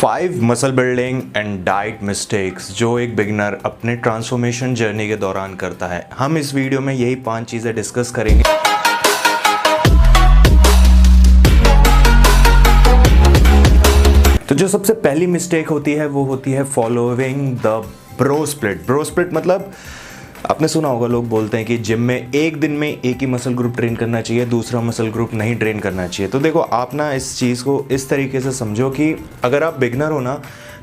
5 muscle building and diet mistakes जो एक beginner अपने ट्रांसफॉर्मेशन जर्नी के दौरान करता है। हम इस वीडियो में यही 5 चीज़ें डिस्कस करेंगे। तो जो सबसे पहली मिस्टेक होती है वो होती है following the bro split. Bro split मतलब आपने सुना होगा, लोग बोलते हैं कि जिम में एक दिन में एक ही मसल ग्रुप ट्रेन करना चाहिए, दूसरा मसल ग्रुप नहीं ट्रेन करना चाहिए। तो देखो, आप ना इस चीज़ को इस तरीके से समझो कि अगर आप बिगनर हो ना,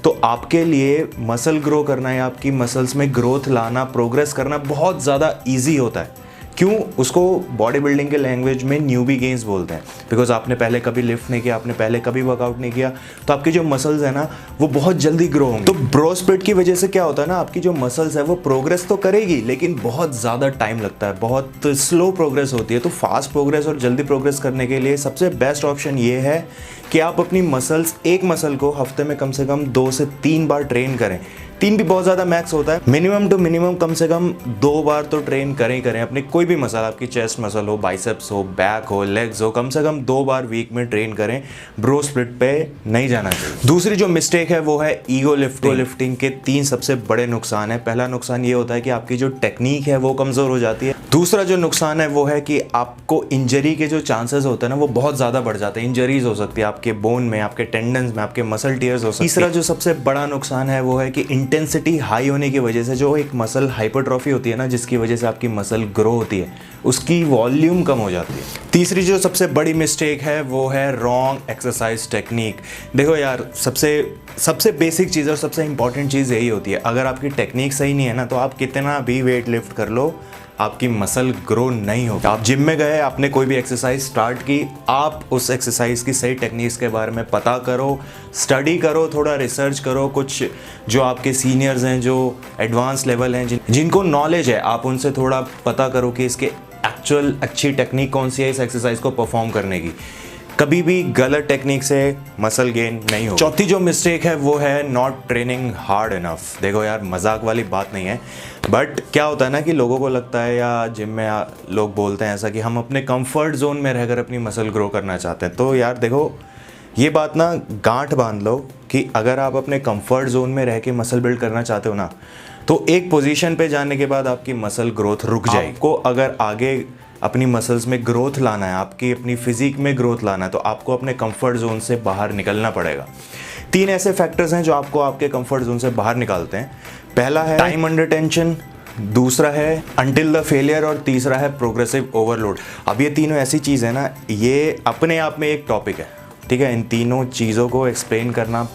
तो आपके लिए मसल ग्रो करना या आपकी मसल्स में ग्रोथ लाना, प्रोग्रेस करना बहुत ज़्यादा ईजी होता है। क्यों? उसको बॉडी बिल्डिंग के लैंग्वेज में न्यूबी गेन्स बोलते हैं। बिकॉज आपने पहले कभी लिफ्ट नहीं किया, आपने पहले कभी वर्कआउट नहीं किया, तो आपकी जो मसल्स है ना वो बहुत जल्दी ग्रो होंगे। तो ब्रो स्प्लिट की वजह से क्या होता है ना, आपकी जो मसल्स है वो प्रोग्रेस तो करेगी लेकिन बहुत ज़्यादा टाइम लगता है, बहुत स्लो प्रोग्रेस होती है। तो फास्ट प्रोग्रेस और जल्दी प्रोग्रेस करने के लिए सबसे बेस्ट ऑप्शन ये है कि आप अपनी मसल्स, एक मसल को हफ्ते में कम से कम 2 से 3 बार ट्रेन करें। 3 भी बहुत ज़्यादा मैक्स होता है। मिनिमम टू मिनिमम कम से कम 2 बार तो ट्रेन करें अपने कोई भी मसल, आपकी चेस्ट मसल हो, बाइसेप्स हो, बैक हो, लेग्स हो, कम से कम 2 बार वीक में ट्रेन करें। ब्रो स्प्लिट पे नहीं जाना चाहिए। दूसरी जो मिस्टेक है वो है ईगो लिफ्टिंग। लिफ्टिंग के 3 सबसे बड़े नुकसान है। पहला नुकसान ये होता है कि आपकी जो टेक्निक है वो कमज़ोर हो जाती है। दूसरा जो नुकसान है वो है कि आपको इंजरी के जो चांसेस होते हैं ना वो बहुत ज़्यादा बढ़ जाते हैं। इंजरीज हो सकती है आपके बोन में, आपके टेंडन्स में, आपके मसल टीयर्स हो सकते हैं। तीसरा जो सबसे बड़ा नुकसान है वो है कि इंटेंसिटी हाई होने की वजह से जो एक मसल हाइपरट्रॉफी होती है ना, जिसकी वजह से आपकी मसल ग्रो होती है, उसकी वॉल्यूम कम हो जाती है। तीसरी जो सबसे बड़ी मिस्टेक है वो है रॉन्ग एक्सरसाइज टेक्निक। देखो यार, सबसे बेसिक चीज़ और सबसे इंपॉर्टेंट चीज़ यही होती है। अगर आपकी टेक्निक सही नहीं है ना, तो आप कितना भी वेट लिफ्ट कर लो, आपकी मसल ग्रो नहीं होगी। आप जिम में गए, आपने कोई भी एक्सरसाइज स्टार्ट की, आप उस एक्सरसाइज की सही टेक्निक्स के बारे में पता करो, स्टडी करो, थोड़ा रिसर्च करो। कुछ जो आपके सीनियर्स हैं, जो एडवांस लेवल हैं, जिनको नॉलेज है, आप उनसे थोड़ा पता करो कि इसके एक्चुअल अच्छी टेक्निक कौन सी है इस एक्सरसाइज को परफॉर्म करने की। कभी भी गलत टेक्निक से मसल गेन नहीं हो। चौथी जो मिस्टेक है वो है नॉट ट्रेनिंग हार्ड इनफ। देखो यार, मजाक वाली बात नहीं है, बट क्या होता है ना कि लोगों को लगता है, या जिम में लोग बोलते हैं ऐसा, कि हम अपने कंफर्ट जोन में रहकर अपनी मसल ग्रो करना चाहते हैं। तो यार देखो, ये बात ना गांठ बांध लो कि अगर आप अपने कंफर्ट जोन में रह के मसल बिल्ड करना चाहते हो ना, तो एक पोजीशन पे जाने के बाद आपकी मसल ग्रोथ रुक जाएगी। आपको अगर आगे अपनी मसल्स में ग्रोथ लाना है, आपकी अपनी फिजिक में ग्रोथ लाना है, तो आपको अपने कंफर्ट जोन से बाहर निकलना पड़ेगा। 3 ऐसे फैक्टर्स हैं जो आपको आपके कंफर्ट जोन से बाहर निकालते हैं। पहला है टाइम अंडर टेंशन, दूसरा है अंटिल द फेलियर, और तीसरा है प्रोग्रेसिव ओवरलोड। अब ये तीनों ऐसी चीज़ है ना, ये अपने आप में एक टॉपिक है, ठीक है। इन तीनों चीज़ों को एक्सप्लेन करना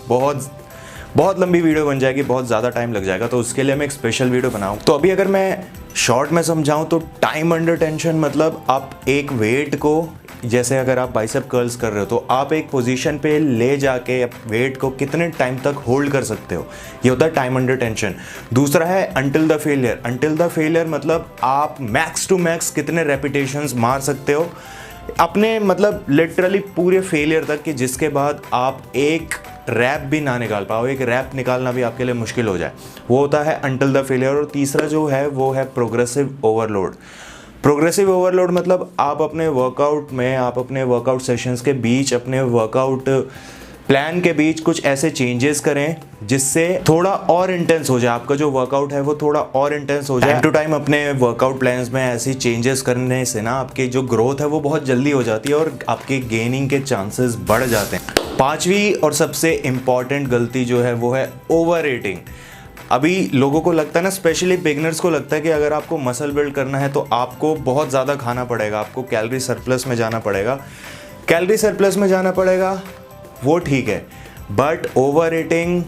बहुत लंबी वीडियो बन जाएगी, बहुत ज़्यादा टाइम लग जाएगा, तो उसके लिए मैं एक स्पेशल वीडियो बनाऊँ। तो अभी अगर मैं शॉर्ट में समझाऊँ तो टाइम अंडर टेंशन मतलब आप एक वेट को, जैसे अगर आप बाइसेप कर्ल्स कर रहे हो, तो आप एक पोजीशन पे ले जाके वेट को कितने टाइम तक होल्ड कर सकते हो, ये होता है टाइम अंडर टेंशन। दूसरा है until the failure. Until the failure मतलब आप मैक्स टू मैक्स कितने रेपिटेशंस मार सकते हो अपने, मतलब लिटरली पूरे फेलियर तक, कि जिसके बाद आप एक रैप भी ना निकाल पाओ, एक रैप निकालना भी आपके लिए मुश्किल हो जाए, वो होता है अंटिल द फेलियर। और तीसरा जो है वो है प्रोग्रेसिव ओवरलोड। प्रोग्रेसिव ओवरलोड मतलब आप अपने वर्कआउट में, आप अपने वर्कआउट सेशंस के बीच, अपने वर्कआउट प्लान के बीच कुछ ऐसे चेंजेस करें जिससे थोड़ा और इंटेंस हो जाए, आपका जो वर्कआउट है वो थोड़ा और इंटेंस हो जाए। टाइम टू टाइम अपने वर्कआउट प्लान्स में ऐसी चेंजेस करने से ना आपकी जो ग्रोथ है वो बहुत जल्दी हो जाती है और आपके गेनिंग के चांसेस बढ़ जाते हैं। 5वीं और सबसे इम्पॉर्टेंट गलती जो है वो है ओवर ईटिंग। अभी लोगों को लगता है ना, स्पेशली बिगनर्स को लगता है कि अगर आपको मसल बिल्ड करना है तो आपको बहुत ज़्यादा खाना पड़ेगा, आपको कैलोरी सरप्लस में जाना पड़ेगा। कैलोरी सरप्लस में जाना पड़ेगा वो ठीक है, but over eating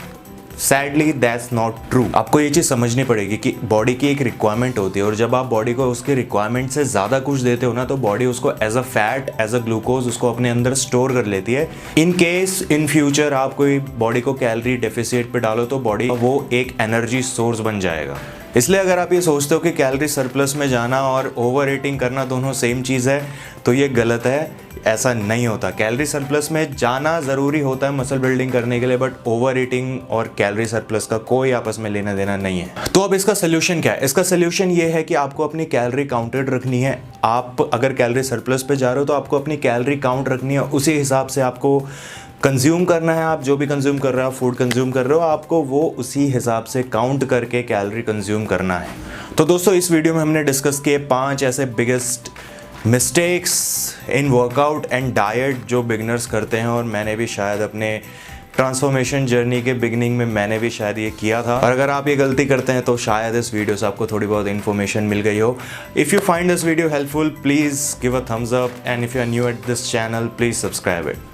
sadly that's not true. आपको ये चीज़ समझनी पड़ेगी कि बॉडी की एक रिक्वायरमेंट होती है, और जब आप बॉडी को उसके रिक्वायरमेंट से ज़्यादा कुछ देते हो ना, तो बॉडी उसको as a fat, as a glucose उसको अपने अंदर स्टोर कर लेती है। इन केस इन फ्यूचर आप कोई बॉडी को कैलोरी डेफिसिट पे डालो तो बॉडी वो एक एनर्जी सोर्स बन जाएगा। इसलिए अगर आप ये सोचते हो कि कैलोरी सरप्लस में जाना और ओवर ईटिंग करना दोनों सेम चीज़ है, तो ये गलत है। ऐसा नहीं होता। कैलोरी सरप्लस में जाना ज़रूरी होता है मसल बिल्डिंग करने के लिए, बट ओवर ईटिंग और कैलोरी सरप्लस का कोई आपस में लेना देना नहीं है। तो अब इसका सोल्यूशन क्या है? इसका सोल्यूशन ये है कि आपको अपनी कैलोरी काउंटेड रखनी है। आप अगर कैलोरी सरप्लस पे जा रहे हो तो आपको अपनी कैलोरी काउंट रखनी है, उसी हिसाब से आपको कंज्यूम करना है, आप जो भी कंज्यूम कर रहे हो, फूड कंज्यूम कर रहे हो, आपको वो उसी हिसाब से काउंट करके कैलोरी कंज्यूम करना है। तो दोस्तों इस वीडियो में हमने डिस्कस किए 5 ऐसे biggest mistakes in workout and diet जो बिगनर्स करते हैं, और मैंने भी शायद अपने ट्रांसफॉर्मेशन जर्नी के बिगिनिंग में मैंने भी शायद ये किया था। और अगर आप ये गलती करते हैं तो शायद इस वीडियो से आपको थोड़ी बहुत इन्फॉर्मेशन मिल गई हो। If you find this video helpful, please give a thumbs up, and if you are new at this channel, please subscribe it.